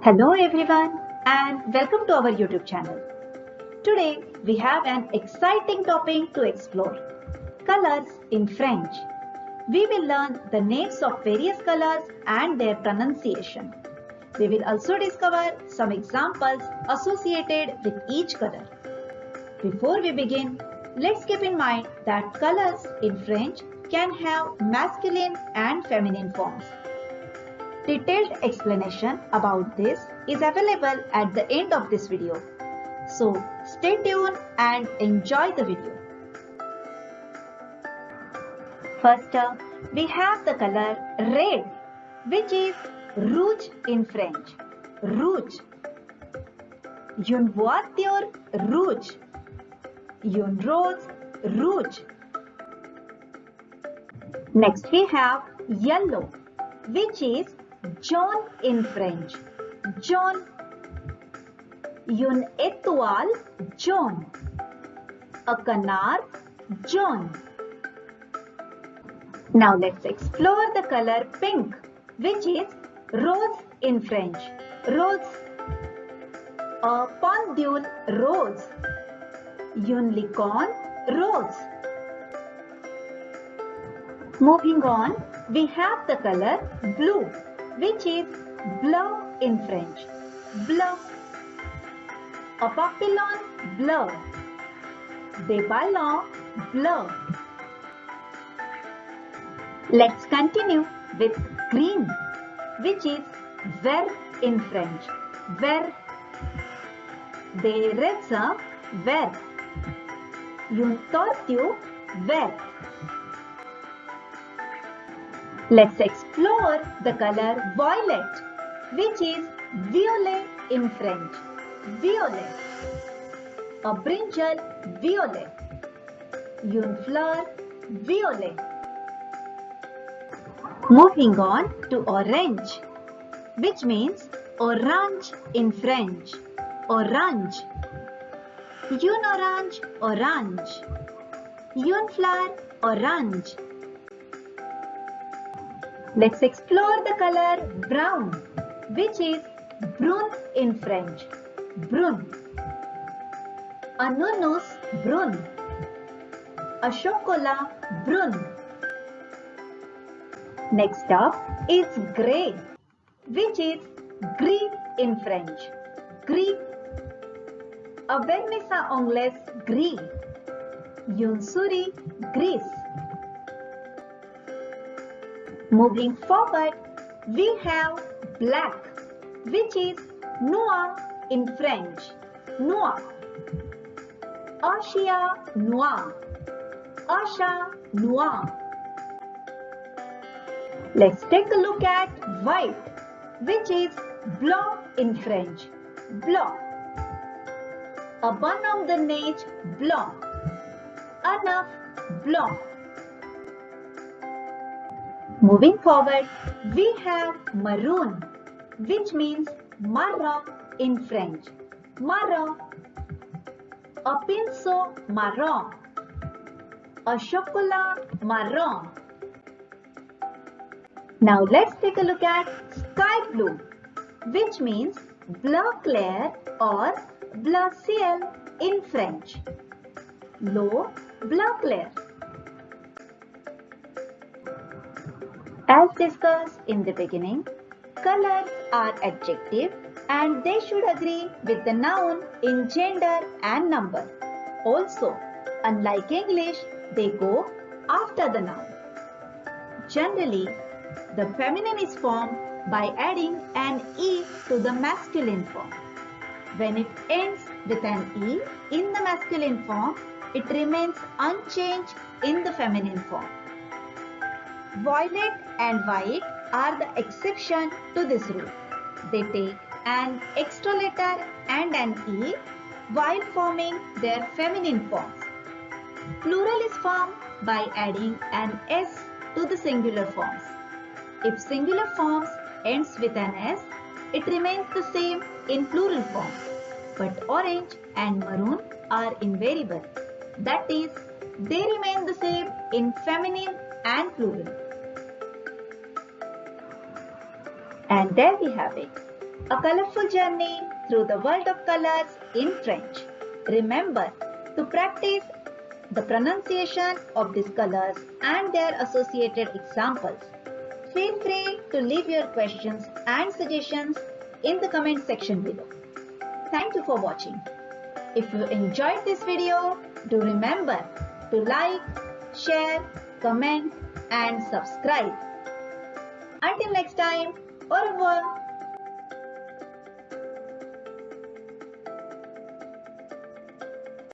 Hello everyone and welcome to our YouTube channel. Today we have an exciting topic to explore. Colors in French. We will learn the names of various colors and their pronunciation. We will also discover some examples associated with each color. Before we begin, let's keep in mind that colors in French can have masculine and feminine forms. Detailed explanation about this is available at the end of this video. So stay tuned and enjoy the video. First up, we have the color red, which is rouge in French. Rouge. Une voiture rouge. Une rose rouge. Next we have yellow, which is jaune in French. Jaune. Une étoile jaune. A canard jaune. Now let's explore the color pink, which is rose in French. Rose. A pendule rose. Une licorne rose. Moving on, we have the color blue, which is bleu in French. Bleu. A papillon bleu. Des ballons bleu. Let's continue with green, which is vert in French. Vert. Des raisins verts. Une tortue verte. Let's explore the color violet, which is violet in French. Violet. A brinjal violet. Une fleur violet. Moving on to orange, which means orange in French. Orange. Une orange orange. Une fleur orange. Let's explore the color brown, which is brun in French. Brun. A nounous brun. A chocolat brun. Next up is grey, which is gris in French. Gris. A vermissa anglaise gris. Une souris grise. Moving forward, we have black, which is noir in French. Noir. Un chien noir. Un chat noir. Let's take a look at white, which is blanc in French. Blanc. A bonhomme de neige blanc. Un œuf blanc. Moving forward, we have maroon, which means marron in French. Marron. A pinceau marron. A chocolat marron. Now let's take a look at sky blue, which means bleu clair or bleu ciel in French. L'eau bleu clair. As discussed in the beginning, colors are adjective and they should agree with the noun in gender and number. Also, unlike English, they go after the noun. Generally, the feminine is formed by adding an E to the masculine form. When it ends with an E in the masculine form, it remains unchanged in the feminine form. Violet and white are the exception to this rule. They take an extra letter and an E while forming their feminine forms. Plural is formed by adding an S to the singular forms. If singular forms ends with an S, it remains the same in plural form. But orange and maroon are invariable. That is, they remain the same in feminine and plural. And there we have it. A colorful journey through the world of colors in French. Remember to practice the pronunciation of these colors and their associated examples. Feel free to leave your questions and suggestions in the comment section below. Thank you for watching. If you enjoyed this video, do remember to like, share, comment and subscribe. Until next time, au revoir.